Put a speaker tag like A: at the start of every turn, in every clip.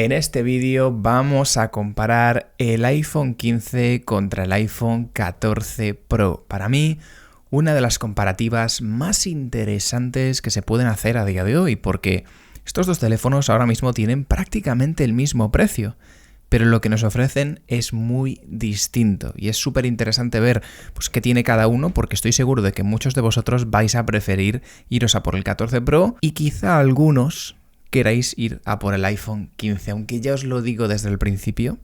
A: En este vídeo vamos a comparar el iPhone 15 contra el iPhone 14 Pro. Para mí, una de las comparativas más interesantes que se pueden hacer a día de hoy, porque estos dos teléfonos ahora mismo tienen prácticamente el mismo precio, pero lo que nos ofrecen es muy distinto y es súper interesante ver pues, qué tiene cada uno, porque estoy seguro de que muchos de vosotros vais a preferir iros a por el 14 Pro y quizá algunos queráis ir a por el iPhone 15, aunque ya os lo digo desde el principio,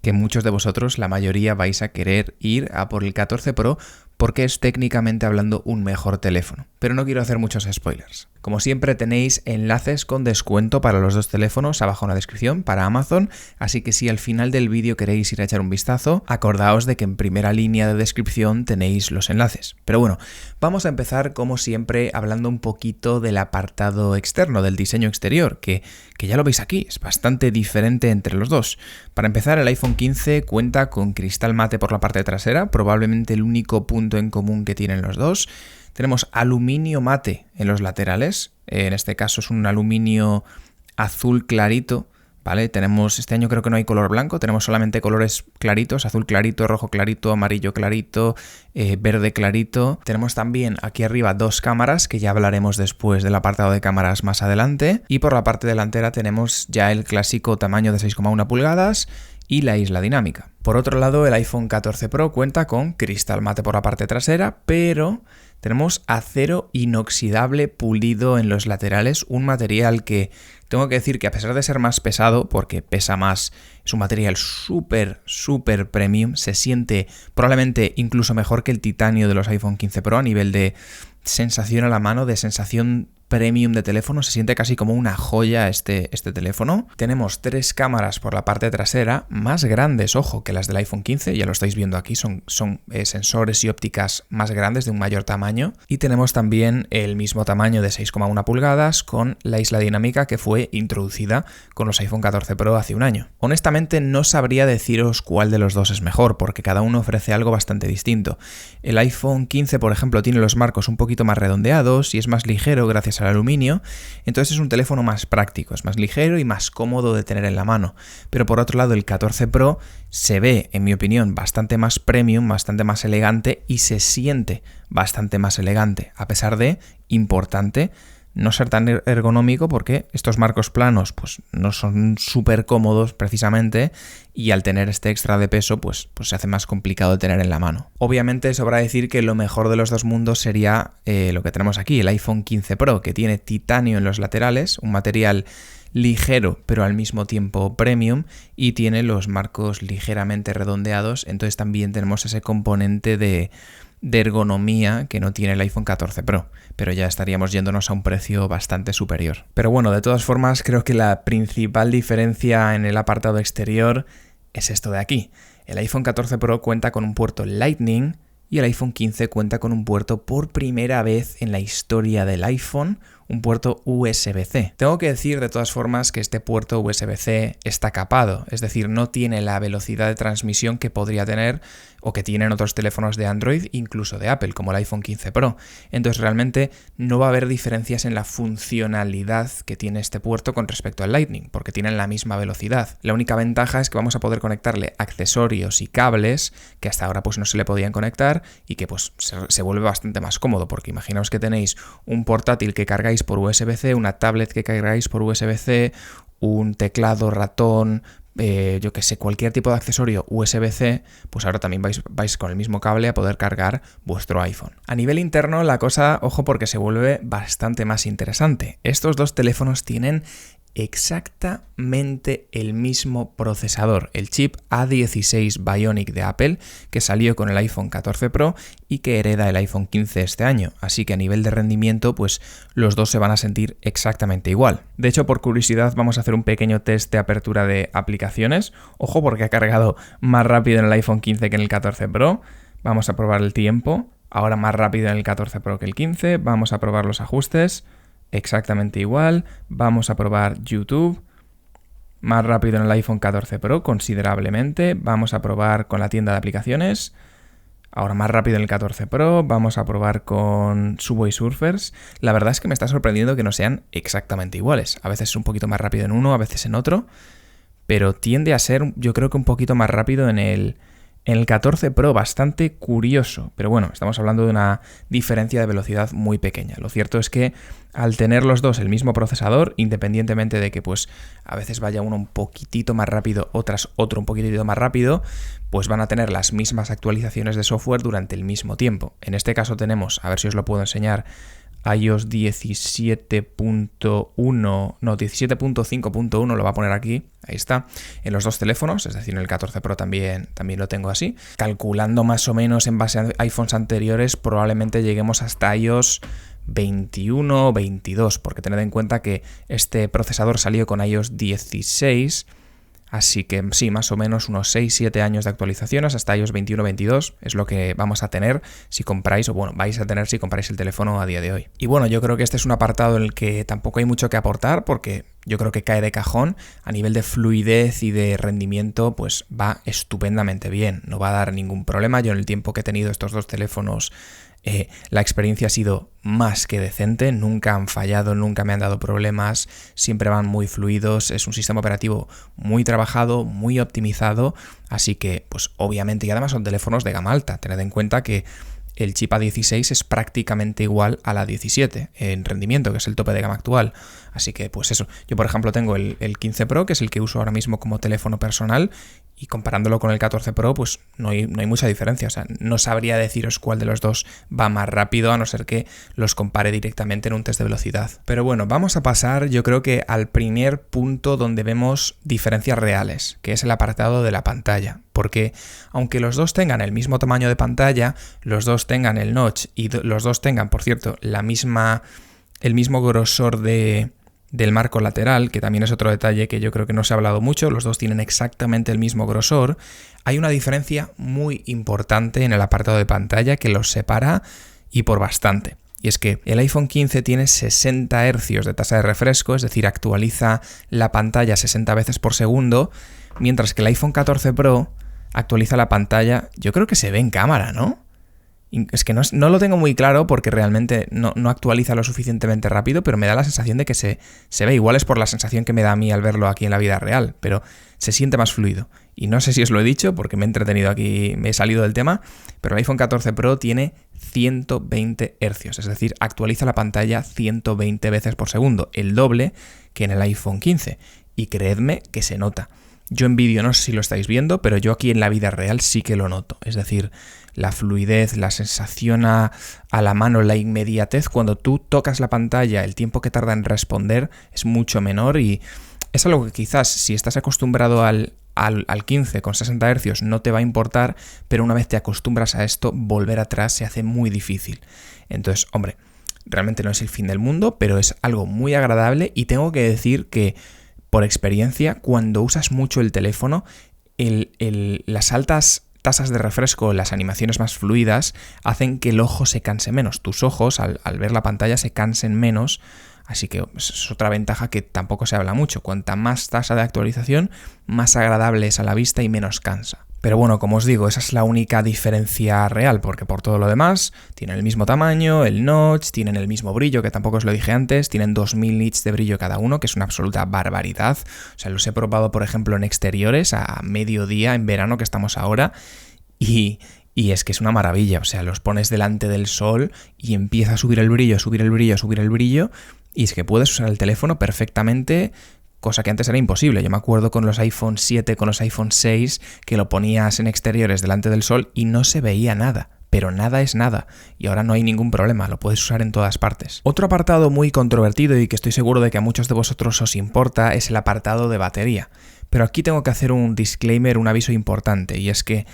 A: que muchos de vosotros, la mayoría, vais a querer ir a por el 14 Pro porque es técnicamente hablando un mejor teléfono. Pero no quiero hacer muchos spoilers. Como siempre tenéis enlaces con descuento para los dos teléfonos abajo en la descripción para Amazon, así que si al final del vídeo queréis ir a echar un vistazo, acordaos de que en primera línea de descripción tenéis los enlaces. Pero bueno, vamos a empezar como siempre hablando un poquito del apartado externo, del diseño exterior, que ya lo veis aquí, es bastante diferente entre los dos. Para empezar, el iPhone 15 cuenta con cristal mate por la parte trasera, probablemente el único punto en común que tienen los dos. Tenemos aluminio mate en los laterales, en este caso es un aluminio azul clarito, ¿vale? Este año creo que no hay color blanco, tenemos solamente colores claritos, azul clarito, rojo clarito, amarillo clarito, verde clarito. Tenemos también aquí arriba dos cámaras, que ya hablaremos después del apartado de cámaras más adelante. Y por la parte delantera tenemos ya el clásico tamaño de 6,1 pulgadas y la isla dinámica. Por otro lado, el iPhone 14 Pro cuenta con cristal mate por la parte trasera, pero tenemos acero inoxidable pulido en los laterales, un material que tengo que decir que a pesar de ser más pesado, porque pesa más, es un material súper premium, se siente probablemente incluso mejor que el titanio de los iPhone 15 Pro a nivel de sensación a la mano, de sensación premium de teléfono, se siente casi como una joya este teléfono. Tenemos tres cámaras por la parte trasera, más grandes, ojo, que las del iPhone 15, ya lo estáis viendo aquí, son sensores y ópticas más grandes de un mayor tamaño. Y tenemos también el mismo tamaño de 6,1 pulgadas con la isla dinámica que fue introducida con los iPhone 14 Pro hace un año. Honestamente no sabría deciros cuál de los dos es mejor, porque cada uno ofrece algo bastante distinto. El iPhone 15, por ejemplo, tiene los marcos un poquito más redondeados y es más ligero gracias al aluminio, entonces es un teléfono más práctico, es más ligero y más cómodo de tener en la mano. Pero por otro lado, el 14 Pro se ve, en mi opinión, bastante más premium, bastante más elegante y se siente bastante más elegante, a pesar de, importante, no ser tan ergonómico, porque estos marcos planos pues no son súper cómodos precisamente, y al tener este extra de peso pues se hace más complicado de tener en la mano. Obviamente sobra decir que lo mejor de los dos mundos sería lo que tenemos aquí, el iPhone 15 Pro, que tiene titanio en los laterales, un material ligero pero al mismo tiempo premium, y tiene los marcos ligeramente redondeados, entonces también tenemos ese componente de ergonomía que no tiene el iPhone 14 Pro, pero ya estaríamos yéndonos a un precio bastante superior. Pero bueno, de todas formas, creo que la principal diferencia en el apartado exterior es esto de aquí. El iPhone 14 Pro cuenta con un puerto Lightning y el iPhone 15 cuenta con un puerto por primera vez en la historia del iPhone, un puerto USB-C. Tengo que decir de todas formas que este puerto USB-C está capado, es decir, no tiene la velocidad de transmisión que podría tener o que tienen otros teléfonos de Android, incluso de Apple, como el iPhone 15 Pro. Entonces realmente no va a haber diferencias en la funcionalidad que tiene este puerto con respecto al Lightning, porque tienen la misma velocidad. La única ventaja es que vamos a poder conectarle accesorios y cables que hasta ahora pues no se le podían conectar y que pues se vuelve bastante más cómodo, porque imaginaos que tenéis un portátil que cargáis por USB-C, una tablet que cargáis por USB-C, un teclado, ratón, yo que sé, cualquier tipo de accesorio USB-C, pues ahora también vais con el mismo cable a poder cargar vuestro iPhone. A nivel interno la cosa, ojo, porque se vuelve bastante más interesante. Estos dos teléfonos tienen exactamente el mismo procesador, el chip A16 Bionic de Apple, que salió con el iPhone 14 Pro y que hereda el iPhone 15 este año, así que a nivel de rendimiento pues los dos se van a sentir exactamente igual. De hecho, por curiosidad vamos a hacer un pequeño test de apertura de aplicaciones. Ojo, porque ha cargado más rápido en el iPhone 15 que en el 14 Pro. Vamos a probar el tiempo, ahora más rápido en el 14 Pro que el 15, vamos a probar los ajustes. Exactamente igual. Vamos a probar YouTube. Más rápido en el iPhone 14 Pro, considerablemente. Vamos a probar con la tienda de aplicaciones. Ahora más rápido en el 14 Pro. Vamos a probar con Subway Surfers. La verdad es que me está sorprendiendo que no sean exactamente iguales. A veces es un poquito más rápido en uno, a veces en otro. pero tiende a ser, yo creo que un poquito más rápido en el 14 Pro, bastante curioso. Pero bueno, estamos hablando de una diferencia de velocidad muy pequeña. Lo cierto es que al tener los dos el mismo procesador, independientemente de que pues a veces vaya uno un poquitito más rápido, otro un poquitito más rápido, pues van a tener las mismas actualizaciones de software durante el mismo tiempo. En este caso tenemos, a ver si os lo puedo enseñar, iOS 17.5.1, lo va a poner aquí, ahí está, en los dos teléfonos, es decir, en el 14 Pro también lo tengo así. Calculando más o menos en base a iPhones anteriores, probablemente lleguemos hasta iOS 21 o 22, porque tened en cuenta que este procesador salió con iOS 16, así que sí, más o menos unos 6-7 años de actualizaciones hasta iOS 21-22 es lo que vamos a tener si compráis, o bueno, vais a tener si compráis el teléfono a día de hoy. Y bueno, yo creo que este es un apartado en el que tampoco hay mucho que aportar, porque yo creo que cae de cajón. A nivel de fluidez y de rendimiento, pues va estupendamente bien, no va a dar ningún problema. Yo en el tiempo que he tenido estos dos teléfonos, la experiencia ha sido más que decente, nunca han fallado, nunca me han dado problemas, siempre van muy fluidos, es un sistema operativo muy trabajado, muy optimizado, así que pues obviamente, y además son teléfonos de gama alta, tened en cuenta que el chip A16 es prácticamente igual a la 17 en rendimiento, que es el tope de gama actual. Así que pues eso, yo por ejemplo tengo el 15 Pro, que es el que uso ahora mismo como teléfono personal, y comparándolo con el 14 Pro, pues no hay mucha diferencia. O sea, no sabría deciros cuál de los dos va más rápido, a no ser que los compare directamente en un test de velocidad. Pero bueno, vamos a pasar, yo creo que al primer punto donde vemos diferencias reales, que es el apartado de la pantalla. Porque aunque los dos tengan el mismo tamaño de pantalla, los dos tengan el notch y los dos tengan, por cierto, el mismo grosor del marco lateral, que también es otro detalle que yo creo que no se ha hablado mucho, los dos tienen exactamente el mismo grosor, hay una diferencia muy importante en el apartado de pantalla que los separa y por bastante. Y es que el iPhone 15 tiene 60 Hz de tasa de refresco, es decir, actualiza la pantalla 60 veces por segundo, mientras que el iPhone 14 Pro actualiza la pantalla, yo creo que se ve en cámara, ¿no? Es que no lo tengo muy claro porque realmente no actualiza lo suficientemente rápido, pero me da la sensación de que se ve. Igual es por la sensación que me da a mí al verlo aquí en la vida real, pero se siente más fluido. Y no sé si os lo he dicho porque me he entretenido aquí, me he salido del tema, pero el iPhone 14 Pro tiene 120 Hz, es decir, actualiza la pantalla 120 veces por segundo, el doble que en el iPhone 15. Y creedme que se nota. Yo en vídeo no sé si lo estáis viendo, pero yo aquí en la vida real sí que lo noto. Es decir, la fluidez, la sensación a la mano, la inmediatez, cuando tú tocas la pantalla, el tiempo que tarda en responder es mucho menor y es algo que quizás si estás acostumbrado al 15 con 60 Hz no te va a importar, pero una vez te acostumbras a esto, volver atrás se hace muy difícil. Entonces, hombre, realmente no es el fin del mundo, pero es algo muy agradable y tengo que decir que por experiencia, cuando usas mucho el teléfono, las altas tasas de refresco, las animaciones más fluidas, hacen que el ojo se canse menos. Tus ojos, al ver la pantalla, se cansen menos. Así que es otra ventaja que tampoco se habla mucho. Cuanta más tasa de actualización, más agradable es a la vista y menos cansa. Pero bueno, como os digo, esa es la única diferencia real, porque por todo lo demás tienen el mismo tamaño, el notch, tienen el mismo brillo, que tampoco os lo dije antes, tienen 2000 nits de brillo cada uno, que es una absoluta barbaridad. O sea, los he probado, por ejemplo, en exteriores, a mediodía, en verano que estamos ahora, y es que es una maravilla. O sea, los pones delante del sol y empieza a subir el brillo, subir el brillo, subir el brillo, y es que puedes usar el teléfono perfectamente, cosa que antes era imposible. Yo me acuerdo con los iPhone 7, con los iPhone 6, que lo ponías en exteriores delante del sol y no se veía nada. Pero nada es nada, y ahora no hay ningún problema, lo puedes usar en todas partes. Otro apartado muy controvertido y que estoy seguro de que a muchos de vosotros os importa es el apartado de batería. Pero aquí tengo que hacer un disclaimer, un aviso importante, y es que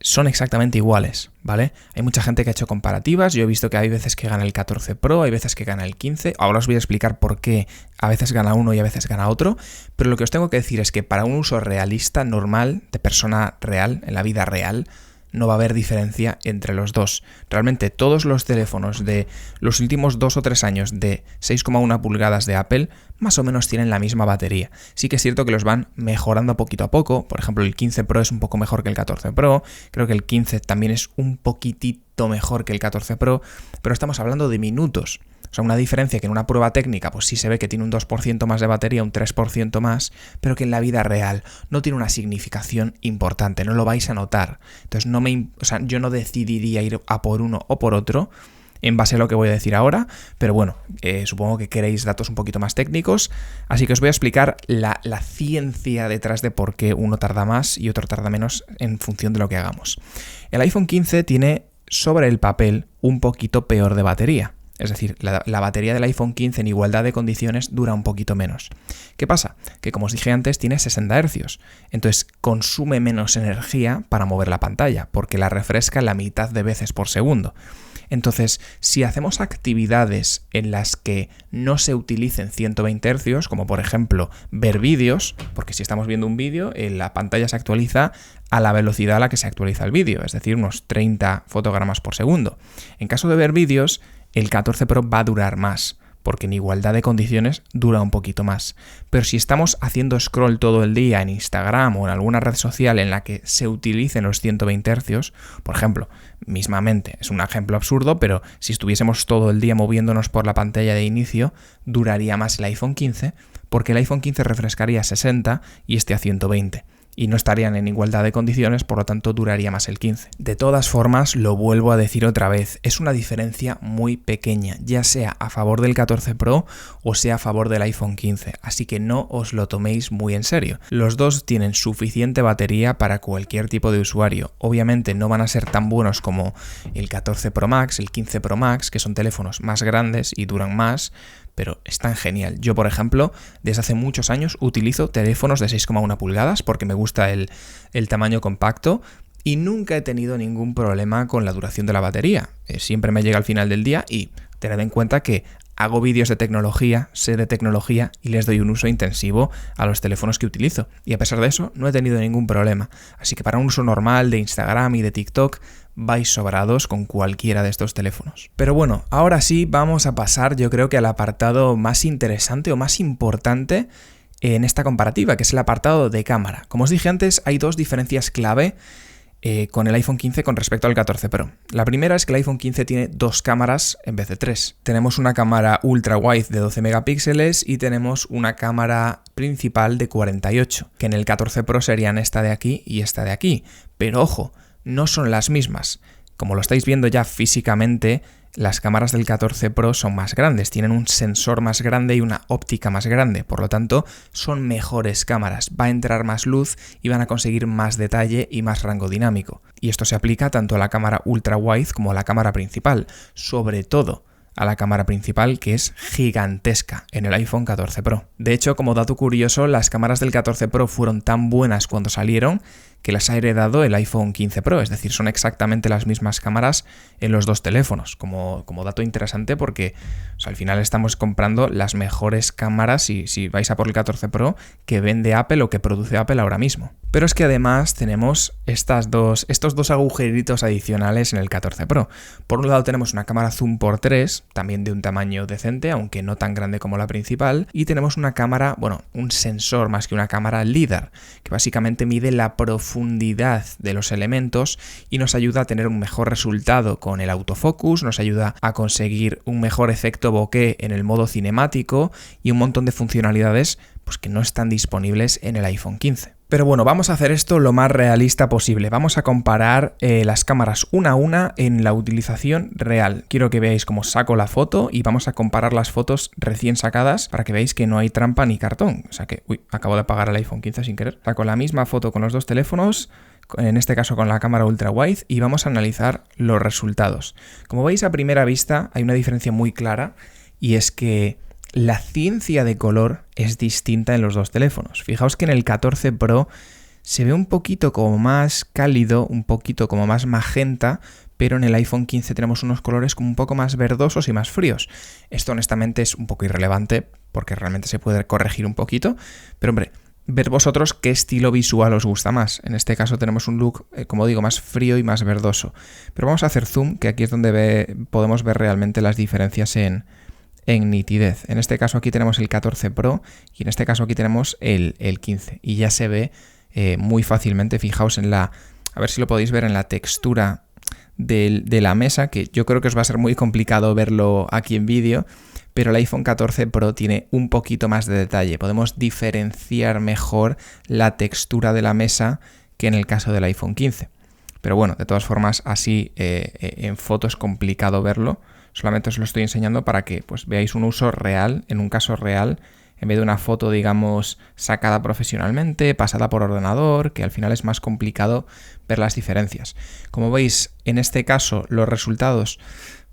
A: son exactamente iguales, ¿vale? Hay mucha gente que ha hecho comparativas, yo he visto que hay veces que gana el 14 Pro, hay veces que gana el 15, ahora os voy a explicar por qué a veces gana uno y a veces gana otro, pero lo que os tengo que decir es que para un uso realista, normal, de persona real, en la vida real, no va a haber diferencia entre los dos. Realmente todos los teléfonos de los últimos 2 o 3 años de 6,1 pulgadas de Apple más o menos tienen la misma batería. Sí que es cierto que los van mejorando poquito a poco. Por ejemplo, el 15 Pro es un poco mejor que el 14 Pro. Creo que el 15 también es un poquitito mejor que el 14 Pro. Pero estamos hablando de minutos. O sea, una diferencia que en una prueba técnica pues sí se ve que tiene un 2% más de batería, un 3% más, pero que en la vida real no tiene una significación importante, no lo vais a notar. Entonces yo no decidiría ir a por uno o por otro en base a lo que voy a decir ahora, pero bueno, supongo que queréis datos un poquito más técnicos, así que os voy a explicar la ciencia detrás de por qué uno tarda más y otro tarda menos en función de lo que hagamos. El iPhone 15 tiene sobre el papel un poquito peor de batería. Es decir, la batería del iPhone 15 en igualdad de condiciones dura un poquito menos. ¿Qué pasa? Que como os dije antes, tiene 60 Hz. Entonces consume menos energía para mover la pantalla, porque la refresca la mitad de veces por segundo. Entonces, si hacemos actividades en las que no se utilicen 120 Hz, como por ejemplo ver vídeos, porque si estamos viendo un vídeo, la pantalla se actualiza a la velocidad a la que se actualiza el vídeo, es decir, unos 30 fotogramas por segundo. En caso de ver vídeos, el 14 Pro va a durar más, porque en igualdad de condiciones dura un poquito más. Pero si estamos haciendo scroll todo el día en Instagram o en alguna red social en la que se utilicen los 120 Hz, por ejemplo, mismamente, es un ejemplo absurdo, pero si estuviésemos todo el día moviéndonos por la pantalla de inicio, duraría más el iPhone 15, porque el iPhone 15 refrescaría a 60 y este a 120. Y no estarían en igualdad de condiciones, por lo tanto duraría más el 15. De todas formas, lo vuelvo a decir otra vez, es una diferencia muy pequeña, ya sea a favor del 14 Pro o sea a favor del iPhone 15, así que no os lo toméis muy en serio. Los dos tienen suficiente batería para cualquier tipo de usuario. Obviamente no van a ser tan buenos como el 14 Pro Max, el 15 Pro Max, que son teléfonos más grandes y duran más, pero es tan genial. Yo, por ejemplo, desde hace muchos años utilizo teléfonos de 6,1 pulgadas porque me gusta el tamaño compacto y nunca he tenido ningún problema con la duración de la batería. Siempre me llega al final del día y tened en cuenta que hago vídeos de tecnología, sé de tecnología y les doy un uso intensivo a los teléfonos que utilizo. Y a pesar de eso, no he tenido ningún problema. Así que para un uso normal de Instagram y de TikTok, vais sobrados con cualquiera de estos teléfonos. Pero bueno, ahora sí vamos a pasar yo creo que al apartado más interesante o más importante en esta comparativa, que es el apartado de cámara. Como os dije antes, hay dos diferencias clave con el iPhone 15 con respecto al 14 Pro. La primera es que el iPhone 15 tiene dos cámaras en vez de tres. Tenemos una cámara ultra wide de 12 megapíxeles y tenemos una cámara principal de 48, que en el 14 Pro serían esta de aquí y esta de aquí. Pero ojo, no son las mismas. Como lo estáis viendo ya físicamente, las cámaras del 14 Pro son más grandes, tienen un sensor más grande y una óptica más grande, por lo tanto son mejores cámaras, va a entrar más luz y van a conseguir más detalle y más rango dinámico. Y esto se aplica tanto a la cámara ultra wide como a la cámara principal, sobre todo a la cámara principal, que es gigantesca en el iPhone 14 Pro. De hecho, como dato curioso, las cámaras del 14 Pro fueron tan buenas cuando salieron que las ha heredado el iPhone 15 Pro, es decir, son exactamente las mismas cámaras en los dos teléfonos, como dato interesante porque al final estamos comprando las mejores cámaras, si vais a por el 14 Pro, que vende Apple o que produce Apple ahora mismo. Pero es que además tenemos estos dos agujeritos adicionales en el 14 Pro. Por un lado tenemos una cámara zoom x 3, también de un tamaño decente, aunque no tan grande como la principal, y tenemos una cámara, un sensor más que una cámara LiDAR, que básicamente mide la profundidad de los elementos y nos ayuda a tener un mejor resultado con el autofocus, nos ayuda a conseguir un mejor efecto bokeh en el modo cinemático y un montón de funcionalidades que no están disponibles en el iPhone 15. Pero bueno, vamos a hacer esto lo más realista posible. Vamos a comparar las cámaras una a una en la utilización real. Quiero que veáis cómo saco la foto y vamos a comparar las fotos recién sacadas para que veáis que no hay trampa ni cartón. O sea que, acabo de apagar el iPhone 15 sin querer. Saco la misma foto con los dos teléfonos, en este caso con la cámara ultra wide, y vamos a analizar los resultados. Como veis a primera vista hay una diferencia muy clara y es que la ciencia de color es distinta en los dos teléfonos. Fijaos que en el 14 Pro se ve un poquito como más cálido, un poquito como más magenta, pero en el iPhone 15 tenemos unos colores como un poco más verdosos y más fríos. Esto honestamente es un poco irrelevante porque realmente se puede corregir un poquito, pero hombre, ver vosotros qué estilo visual os gusta más. En este caso tenemos un look, como digo, más frío y más verdoso. Pero vamos a hacer zoom, que aquí es donde podemos ver realmente las diferencias en nitidez. En este caso aquí tenemos el 14 Pro y en este caso aquí tenemos el 15 y ya se ve muy fácilmente. Fijaos a ver si lo podéis ver en la textura de la mesa, que yo creo que os va a ser muy complicado verlo aquí en vídeo, pero el iPhone 14 Pro tiene un poquito más de detalle. Podemos diferenciar mejor la textura de la mesa que en el caso del iPhone 15. Pero bueno, de todas formas, así en foto es complicado verlo. Solamente os lo estoy enseñando para que pues, veáis un uso real, en un caso real, en vez de una foto, digamos, sacada profesionalmente, pasada por ordenador, que al final es más complicado ver las diferencias. Como veis, en este caso los resultados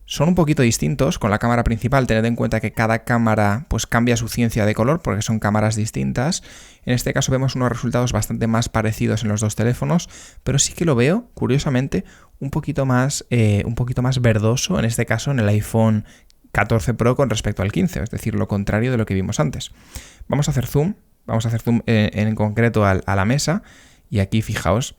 A: son un poquito distintos con la cámara principal. Tened en cuenta que cada cámara pues cambia su ciencia de color porque son cámaras distintas. En este caso vemos unos resultados bastante más parecidos en los dos teléfonos, pero sí que lo veo, curiosamente, un poquito más verdoso, en este caso en el iPhone 14 Pro con respecto al 15, es decir, lo contrario de lo que vimos antes. Vamos a hacer zoom en concreto a la mesa, y aquí fijaos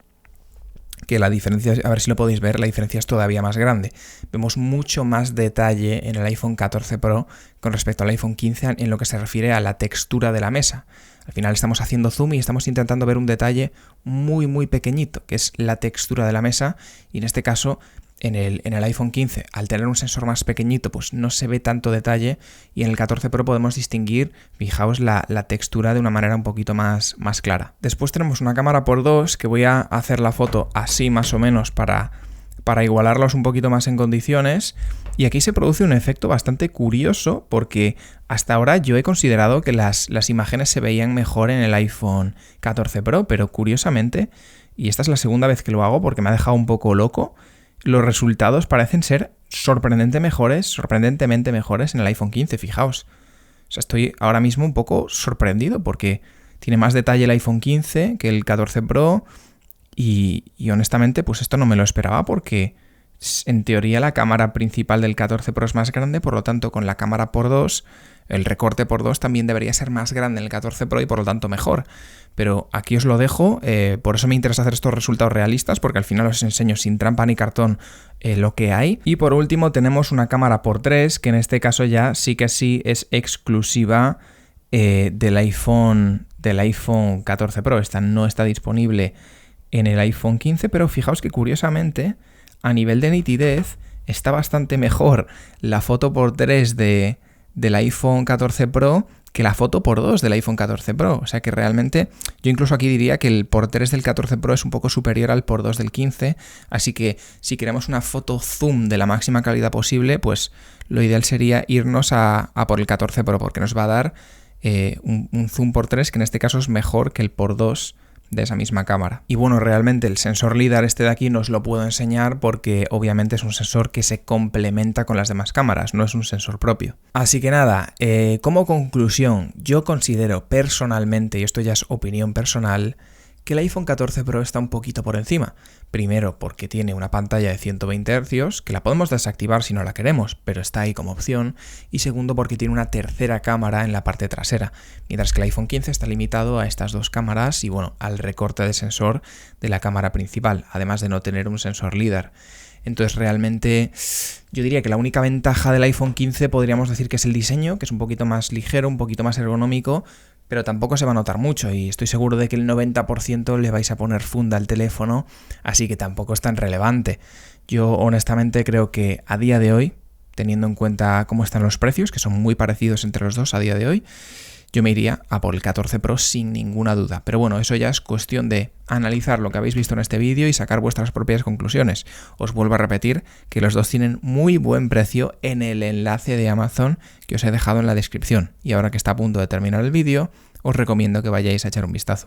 A: que la diferencia, a ver si lo podéis ver, la diferencia es todavía más grande. Vemos mucho más detalle en el iPhone 14 Pro con respecto al iPhone 15 en lo que se refiere a la textura de la mesa. Al final estamos haciendo zoom y estamos intentando ver un detalle muy muy pequeñito, que es la textura de la mesa, y en este caso en el iPhone 15, al tener un sensor más pequeñito, pues no se ve tanto detalle, y en el 14 Pro podemos distinguir, fijaos, la textura de una manera un poquito más clara. Después tenemos una cámara por 2, que voy a hacer la foto así más o menos para igualarlos un poquito más en condiciones, y aquí se produce un efecto bastante curioso, porque hasta ahora yo he considerado que las imágenes se veían mejor en el iPhone 14 Pro, pero curiosamente, y esta es la segunda vez que lo hago porque me ha dejado un poco loco, los resultados parecen ser sorprendentemente mejores en el iPhone 15, fijaos. O sea, estoy ahora mismo un poco sorprendido porque tiene más detalle el iPhone 15 que el 14 Pro, y honestamente pues esto no me lo esperaba, porque en teoría la cámara principal del 14 Pro es más grande, por lo tanto con la cámara por 2, el recorte por 2 también debería ser más grande en el 14 Pro y por lo tanto mejor. Pero aquí os lo dejo, por eso me interesa hacer estos resultados realistas, porque al final os enseño sin trampa ni cartón lo que hay. Y por último tenemos una cámara por 3, que en este caso ya sí es exclusiva del iPhone 14 Pro. Esta no está disponible en el iPhone 15, pero fijaos que curiosamente a nivel de nitidez está bastante mejor la foto por 3 del iPhone 14 Pro que la foto por 2 del iPhone 14 Pro. O sea que realmente yo incluso aquí diría que el por 3 del 14 Pro es un poco superior al por 2 del 15, así que si queremos una foto zoom de la máxima calidad posible, pues lo ideal sería irnos a por el 14 Pro, porque nos va a dar un zoom por 3 que en este caso es mejor que el por 2 de esa misma cámara. Y bueno, realmente el sensor LiDAR este de aquí no os lo puedo enseñar porque obviamente es un sensor que se complementa con las demás cámaras, no es un sensor propio. Así que nada, como conclusión, yo considero personalmente, y esto ya es opinión personal, que el iPhone 14 Pro está un poquito por encima. Primero porque tiene una pantalla de 120 Hz, que la podemos desactivar si no la queremos, pero está ahí como opción. Y segundo porque tiene una tercera cámara en la parte trasera, mientras que el iPhone 15 está limitado a estas dos cámaras y bueno, al recorte de sensor de la cámara principal, además de no tener un sensor LiDAR. Entonces realmente yo diría que la única ventaja del iPhone 15 podríamos decir que es el diseño, que es un poquito más ligero, un poquito más ergonómico, pero tampoco se va a notar mucho, y estoy seguro de que el 90% le vais a poner funda al teléfono, así que tampoco es tan relevante. Yo honestamente creo que a día de hoy, teniendo en cuenta cómo están los precios, que son muy parecidos entre los dos a día de hoy, yo me iría a por el 14 Pro sin ninguna duda. Pero bueno, eso ya es cuestión de analizar lo que habéis visto en este vídeo y sacar vuestras propias conclusiones. Os vuelvo a repetir que los dos tienen muy buen precio en el enlace de Amazon que os he dejado en la descripción. Y ahora que está a punto de terminar el vídeo, os recomiendo que vayáis a echar un vistazo.